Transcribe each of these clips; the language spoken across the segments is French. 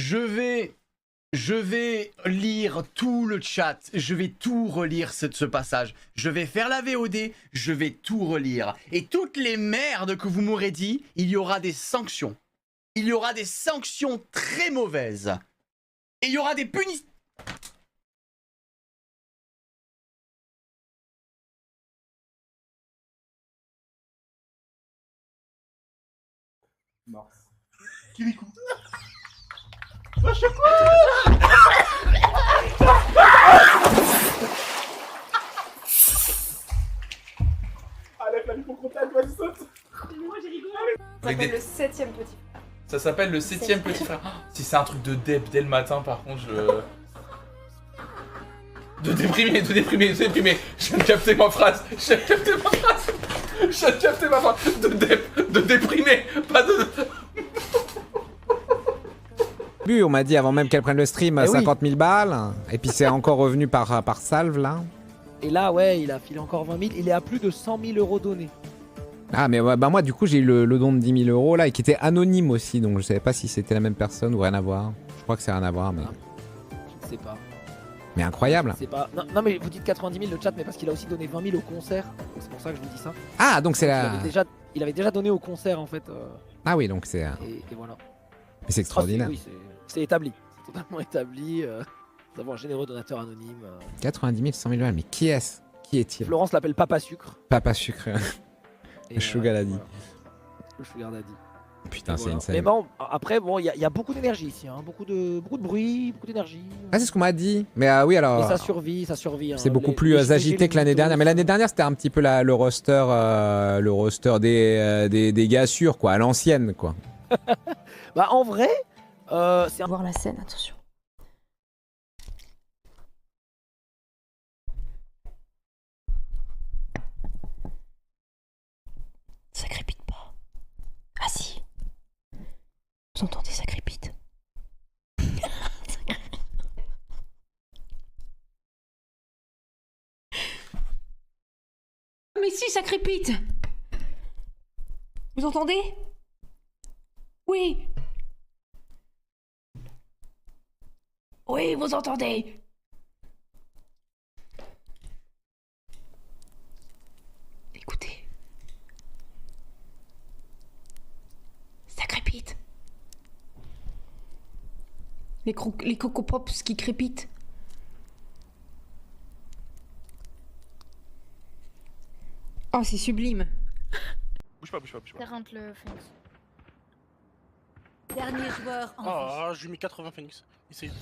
Je vais lire tout le chat, je vais tout relire ce passage. Je vais faire la VOD, je vais tout relire. Et toutes les merdes que vous m'aurez dit, il y aura des sanctions. Il y aura des sanctions très mauvaises. Et il y aura des punitions. Mars. Kirikou. Allez, la vie pour contact, vas-y, saute. Moi j'ai rigolé. Ça s'appelle le 7ème petit. Ça s'appelle le 7ème petit frère. Si c'est un truc de dep dès le matin, par contre, je... De déprimer. Je viens de capter ma phrase. De déprimer, pas de... On m'a dit avant même qu'elle prenne le stream Eh oui. 50 000 balles. Et puis c'est encore revenu par salve là. Et là, ouais, il a filé encore 20 000. Il est à plus de 100 000 euros donnés. Ah mais ouais, bah moi du coup j'ai eu le don de 10 000 euros là et qui était anonyme aussi. Donc je savais pas si c'était la même personne ou rien à voir. Je crois que c'est rien à voir mais... Je sais pas. Mais incroyable. C'est pas... Non, mais vous dites 90 000 le chat, mais parce qu'il a aussi donné 20 000 au concert. Donc c'est pour ça que je vous dis ça. Ah donc c'est Il avait déjà donné au concert en fait. Ah oui donc c'est... Et voilà. Mais c'est extraordinaire. Oui, c'est établi. C'est totalement établi. D'avoir un généreux donateur anonyme. 90 000, 100 000 balles. Mais qui est-ce? Qui est-il? Florence l'appelle Papa Sucre. Papa Sucre. Et, Le Sugar Daddy. voilà. Le Sugar Daddy. Putain, c'est Voilà. insane. Mais bon, après, bon, il y a beaucoup d'énergie ici, hein. beaucoup de bruit, beaucoup d'énergie. Ah, c'est ce qu'on m'a dit. Mais oui, alors. Et ça survit, ça survit. Hein. C'est beaucoup plus agité que l'année dernière. Mais l'année dernière, c'était un petit peu le roster des gars sûrs, quoi, à l'ancienne, quoi. Bah, en vrai, c'est un. Voir la scène, attention. Ça crépite pas. Ah si. Vous entendez, ça crépite. Mais si, ça crépite. Vous entendez? Oui. Oui, vous entendez. Écoutez. Ça crépite. Les Coco Pops qui crépitent. Oh, c'est sublime. Bouge pas. 40 le Phoenix. Dernier joueur en Ah, j'ai mis 80 Phoenix. Essaye.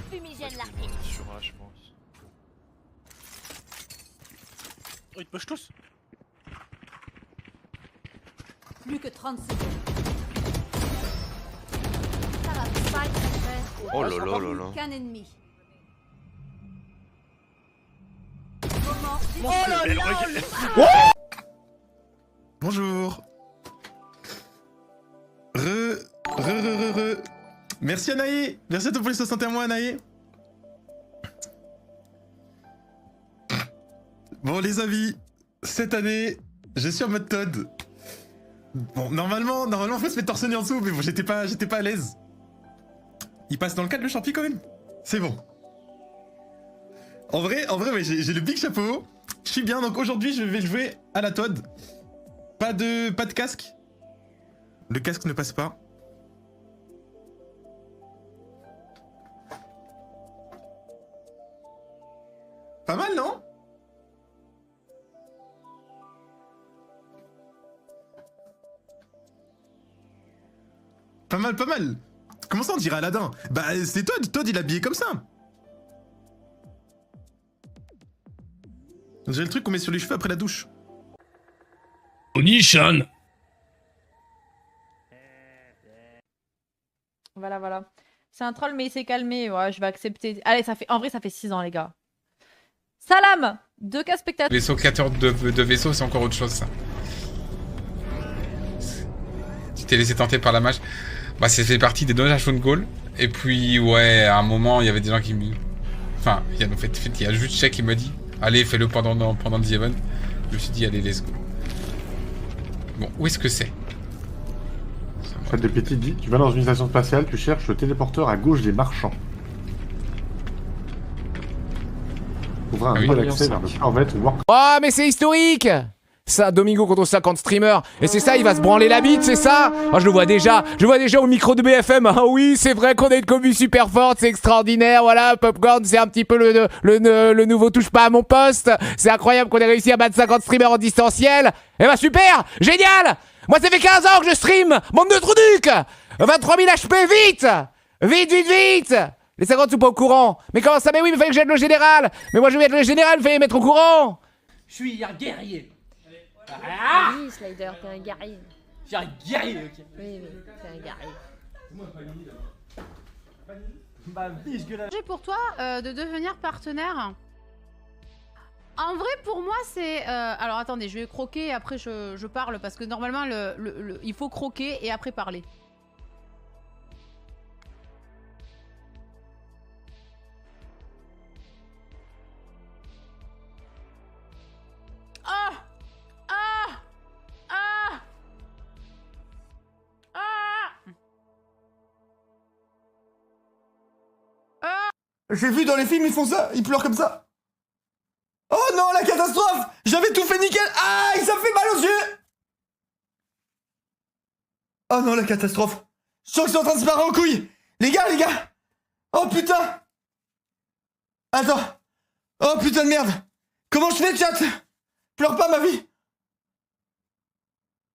Fumigène largué. Sur A, je pense. Oh, ils te push tous. Plus que 30 secondes. Ça va, fight, frère. Oh là là là là. Qu'un ennemi. Oh là là. Bonjour. Merci Anaï. Merci à toi pour les 61 mois Anaï. Bon les amis, cette année, je suis en mode Todd. Bon, normalement, faut se mettre torse nu en dessous, mais bon, j'étais pas à l'aise. Il passe dans le cadre le champi quand même. C'est bon. En vrai, ouais, j'ai le big chapeau. Je suis bien, donc aujourd'hui, je vais jouer à la Todd. Pas de casque. Le casque ne passe pas. Pas mal, non? Pas mal. Comment ça on dirait Aladdin? Bah c'est Todd il est habillé comme ça. J'ai le truc qu'on met sur les cheveux après la douche. Onishan. Voilà. C'est un troll mais il s'est calmé, ouais, je vais accepter. Allez, en vrai ça fait 6 ans les gars. Salam 2K spectateurs. Vaisseau créateur de vaisseau, c'est encore autre chose ça. Tu t'es laissé tenter par la mage. Bah ça fait partie des donnages phone goal. Et puis ouais, à un moment il y avait des gens qui me... Enfin, il y a juste Check qui m'a dit allez fais-le pendant the event. Je me suis dit allez let's go. Bon, où est-ce que c'est? Fred de Petit dit, tu vas dans une station spatiale, tu cherches le téléporteur à gauche des marchands. Ouvre un nouvel accès vers le Corvette Warcraft. Oh, mais c'est historique! Ça, Domingo contre 50 streamers. Et c'est ça, il va se branler la bite, c'est ça? Oh, je le vois déjà. Je le vois déjà au micro de BFM. Ah oui, c'est vrai qu'on a une commu super forte, c'est extraordinaire. Voilà, Popcorn, c'est un petit peu le nouveau touche pas à mon poste. C'est incroyable qu'on ait réussi à battre 50 streamers en distanciel. Eh bah super! Génial! Moi, ça fait 15 ans que je stream! Bande de trucs! 23 000 HP, vite! Vite, vite, vite! Les 50 sont pas au courant. Mais comment ça? Mais oui, mais fallait que j'aide le général. Mais moi, je vais être le général, il fallait mettre au courant. Je suis un guerrier. Oui, Slider, t'es un guerrier. Je suis un guerrier, ok. Oui, t'es un guerrier. J'ai pour toi de devenir partenaire. En vrai, pour moi, c'est... alors, attendez, je vais croquer et après je parle parce que normalement, il faut croquer et après parler. J'ai vu dans les films, ils font ça, ils pleurent comme ça. Oh non, la catastrophe! J'avais tout fait nickel. Aïe, ça fait mal aux yeux! Oh non, la catastrophe. Je sens que c'est en train de se barrer en couille. Les gars! Oh putain! Attends. Oh putain de merde. Comment je fais, chat? Pleure pas, ma vie.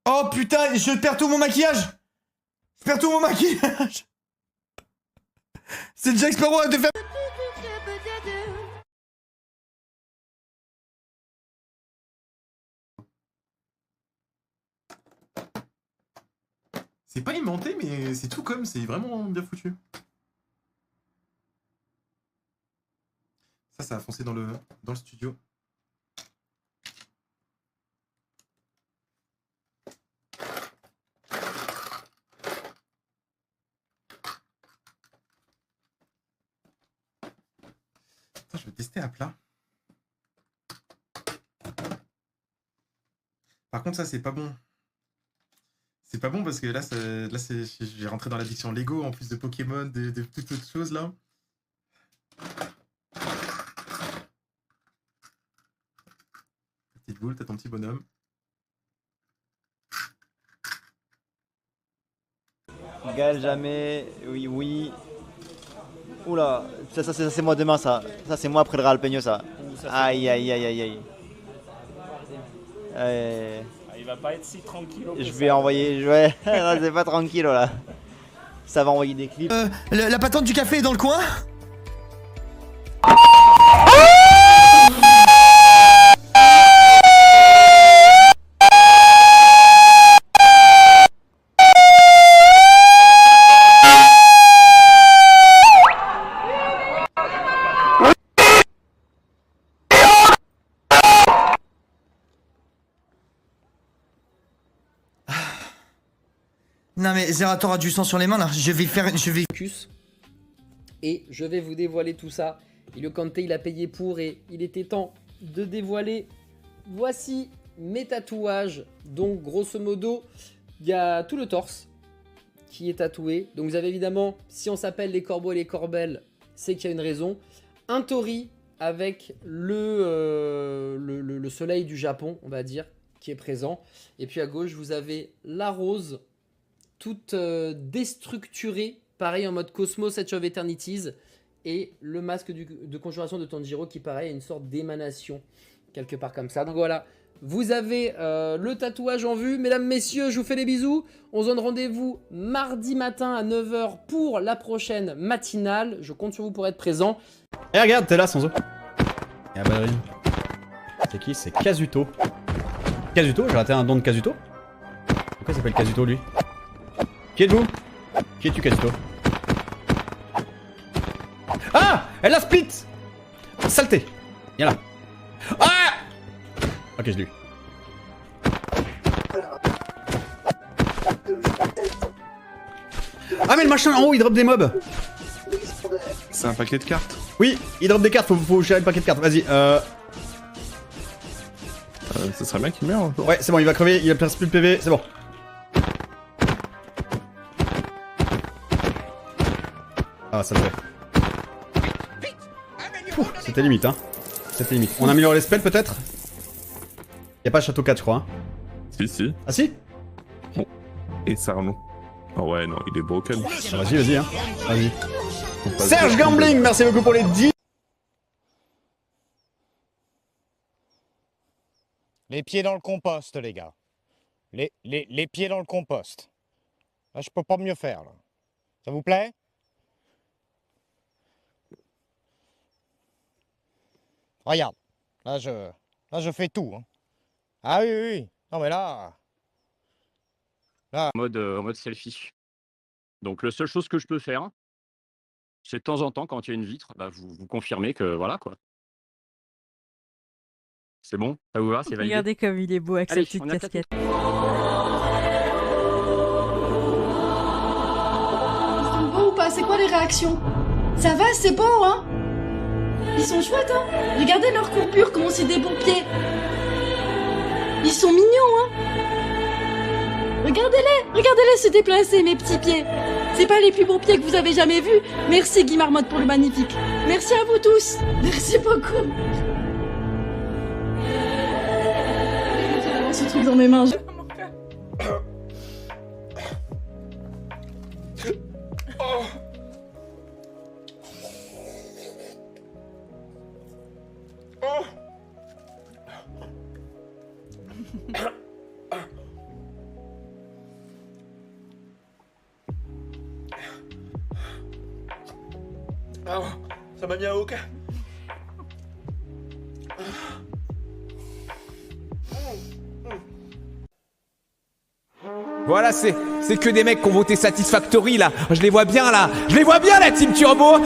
Oh putain, je perds tout mon maquillage. C'est Jack Sparrow de faire... C'est pas aimanté, mais c'est tout comme, c'est vraiment bien foutu. Ça a foncé dans le studio. Attends, je vais tester à plat. Par contre, ça, c'est pas bon. C'est pas bon parce que là j'ai rentré dans l'addiction Lego en plus de Pokémon, de toutes autres choses là. Petite boule, t'as ton petit bonhomme. Gaël, jamais, oui. Oula, ça c'est moi demain ça. Ça c'est moi après le Real Peño ça. Aïe. Il va pas être si tranquille. Je vais envoyer, ouais, c'est pas tranquille là. Ça va envoyer des clips. La patente du café est dans le coin? Non mais Zerator a du sang sur les mains là, je vais... Et je vais vous dévoiler tout ça. Et le Kanté il a payé pour et il était temps de dévoiler. Voici mes tatouages. Donc grosso modo, il y a tout le torse qui est tatoué. Donc vous avez évidemment, si on s'appelle les corbeaux et les corbelles, c'est qu'il y a une raison. Un tori avec le soleil du Japon, on va dire, qui est présent. Et puis à gauche, vous avez la rose, toute déstructurée, pareil en mode Cosmos Edge of Eternities, et le masque de conjuration de Tanjiro qui pareil a une sorte d'émanation quelque part comme ça. Donc voilà, vous avez le tatouage en vue. Mesdames, messieurs, je vous fais des bisous. On se donne rendez-vous mardi matin à 9 h pour la prochaine matinale. Je compte sur vous pour être présent. Et regarde, t'es là sans eux. Et la ballerine. C'est qui? C'est Kazuto. Kazuto? J'ai raté un don de Kazuto? Pourquoi il s'appelle Kazuto lui? Qui êtes-vous? Qui es-tu, Kazuto? Ah! Elle a split! Saleté! Viens là. Ah! Ok, je l'ai eu. Ah mais le machin en haut il drop des mobs! C'est un paquet de cartes? Oui, il drop des cartes, faut gérer le paquet de cartes, vas-y. Ça serait bien qu'il meure. Ouais, c'est bon, il va crever, il a plus de PV, c'est bon. Ah, ça le fait. C'était limite, hein. C'était limite. On améliore les spells peut-être? Y'a pas Château 4, je crois. Hein. Si. Ah si? Bon. Et Sarno. Ah ouais, non, il est broken. Ah, vas-y, hein. Vas-y. Serge Gambling, merci beaucoup pour les 10. Les pieds dans le compost, les gars. Les pieds dans le compost. Là, je peux pas mieux faire, là. Ça vous plaît? Regarde. Là, je fais tout. Hein. Ah oui. Non, mais là... En mode selfie. Donc, la seule chose que je peux faire, c'est de temps en temps, quand il y a une vitre, bah, vous confirmez que voilà, quoi. C'est bon? Ça vous va? C'est validé? Regardez comme il est beau avec sa petite casquette. Ils sont beaux ou pas? C'est quoi les réactions? Ça va, c'est beau, hein? Ils sont chouettes, hein? Regardez leur courbure, comment c'est des beaux pieds. Ils sont mignons, hein? Regardez-les se déplacer, mes petits pieds. C'est pas les plus beaux pieds que vous avez jamais vus. Merci Guy Marmotte pour le magnifique. Merci à vous tous. Merci beaucoup. Ce truc dans mes mains. Ça m'a mis à aucun. Voilà, c'est que des mecs qui ont voté Satisfactory là. Je les vois bien là. Je les vois bien la Team Turbo.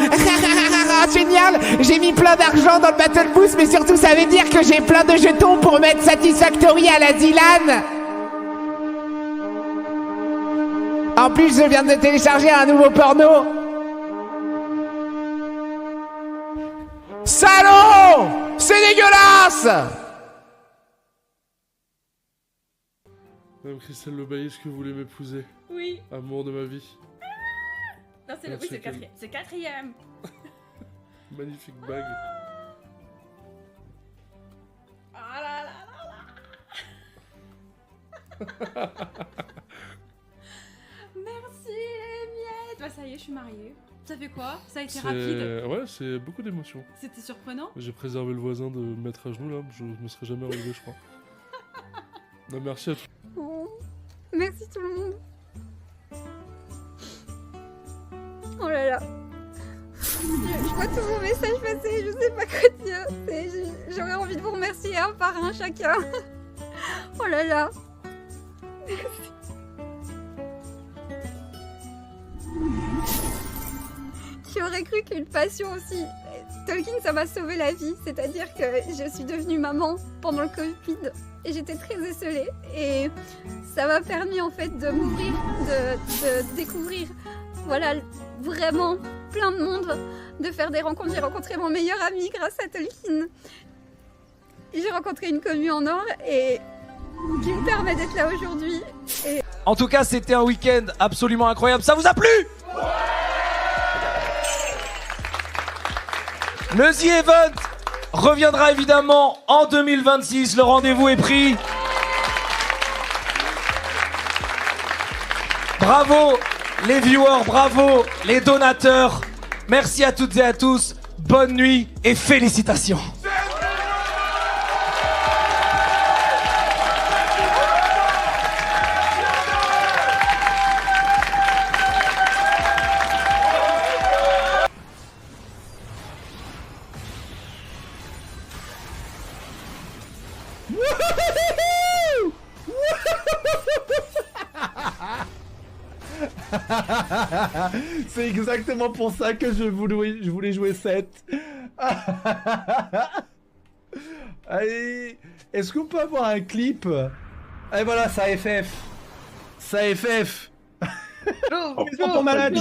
Génial. J'ai mis plein d'argent dans le Battle Boost, mais surtout ça veut dire que j'ai plein de jetons pour mettre Satisfactory à la Dylan. En plus, je viens de télécharger un nouveau porno. Salaud! C'est dégueulasse! Madame Christelle Le Bailly, est-ce que vous voulez m'épouser? Oui. Amour de ma vie. Non, c'est Merci, le quatrième. C'est quatrième. Magnifique bague. Ah là là. Merci les miettes. Bah ça y est, je suis mariée. Ça fait quoi? Ça a été rapide? Ouais, c'est beaucoup d'émotions. C'était surprenant? J'ai préservé le voisin de me mettre à genoux là, je me serais jamais relevé, je crois. Non, merci à tous. Oh, merci tout le monde. Oh là là. Je vois tous vos messages passer, je sais pas quoi dire. J'aurais envie de vous remercier un par un chacun. Oh là là. Merci. Qui aurait cru qu'une passion aussi... Tolkien, ça m'a sauvé la vie. C'est-à-dire que je suis devenue maman pendant le Covid. Et j'étais très esselée. Et ça m'a permis en fait de m'ouvrir, de découvrir, voilà, vraiment plein de monde, de faire des rencontres. J'ai rencontré mon meilleur ami grâce à Tolkien. J'ai rencontré une commu en or et qui me permet d'être là aujourd'hui. Et... En tout cas, c'était un week-end absolument incroyable. Ça vous a plu? Le The Event reviendra évidemment en 2026. Le rendez-vous est pris. Bravo les viewers, bravo les donateurs. Merci à toutes et à tous. Bonne nuit et félicitations. C'est exactement pour ça que je voulais jouer 7. Allez, est-ce qu'on peut avoir un clip? Et voilà, ça FF. Ça FF. Ton malade,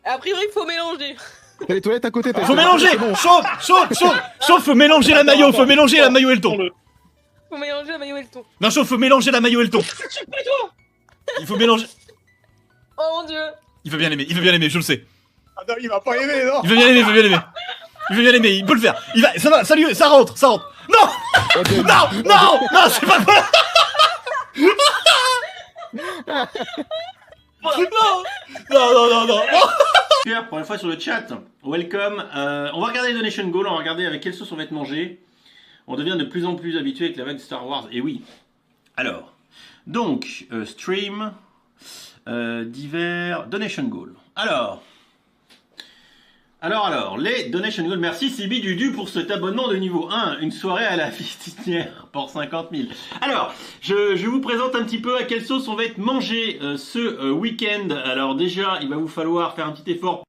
A priori, il faut mélanger. T'as les toilettes à côté. Faut mélanger. Chauffe, faut mélanger la maillot, faut mélanger la maillot et le ton. Faut mélanger la maillot et le ton. Non, chauffe, faut mélanger la maillot et le ton. Il faut mélanger. Oh mon dieu. Il veut bien l'aimer, je le sais. Ah non, il va pas aimer, non. Il veut bien aimer, il veut bien aimer. Il veut bien aimer, il peut le faire. Il va, ça va, salut, ça rentre, ça rentre. Non, non, non, non, c'est pas quoi. Non. Super, pour une fois sur le chat, welcome. On va regarder les donation goals, on va regarder avec quelle sauce on va être mangé. On devient de plus en plus habitué avec la vague Star Wars, et oui. Alors, donc, stream, divers, donation goal. Alors, les donation goals. Merci Sibi Dudu pour cet abonnement de niveau 1. Une soirée à la fistinière pour 50 000. Alors, je vous présente un petit peu à quelle sauce on va être mangé ce week-end. Alors déjà, il va vous falloir faire un petit effort.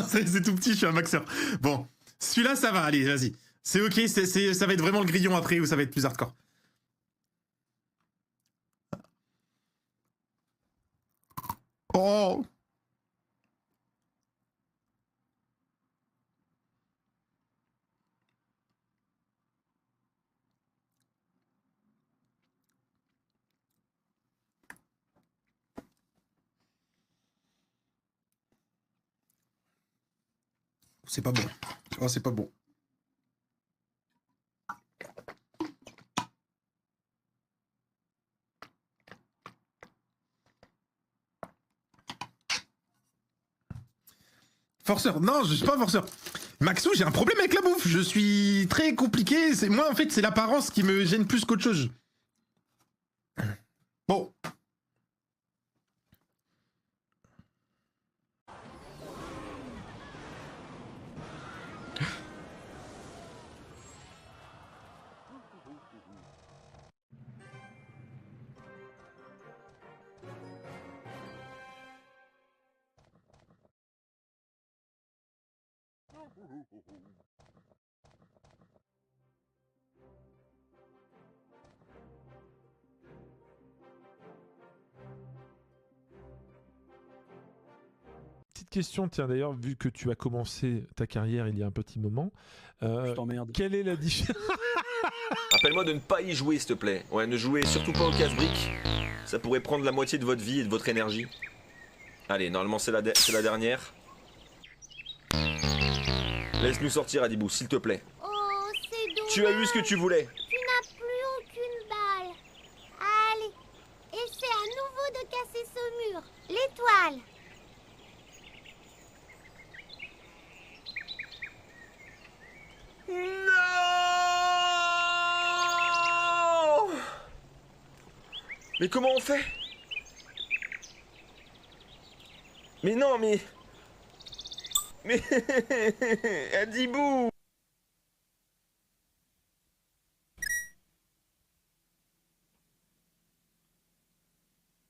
C'est tout petit, je suis un maxeur. Bon, celui-là, ça va, allez, vas-y. C'est ok, ça va être vraiment le grillon après ou ça va être plus hardcore. Oh! C'est pas bon. Oh, c'est pas bon. Forceur. Non, je suis pas forceur. Maxou, j'ai un problème avec la bouffe. Je suis très compliqué. Moi, en fait, c'est l'apparence qui me gêne plus qu'autre chose. Bon. Petite question, tiens d'ailleurs, vu que tu as commencé ta carrière il y a un petit moment, quelle est la différence? Rappelle-moi de ne pas y jouer, s'il te plaît. Ouais, ne jouez surtout pas au casse-briques. Ça pourrait prendre la moitié de votre vie et de votre énergie. Allez, normalement c'est la dernière. Laisse-nous sortir, Adibou, s'il te plaît. Oh, c'est dommage. Tu as eu ce que tu voulais. Tu n'as plus aucune balle. Allez, essaie à nouveau de casser ce mur. L'étoile. Non! Mais comment on fait? Mais non, mais... Adibou!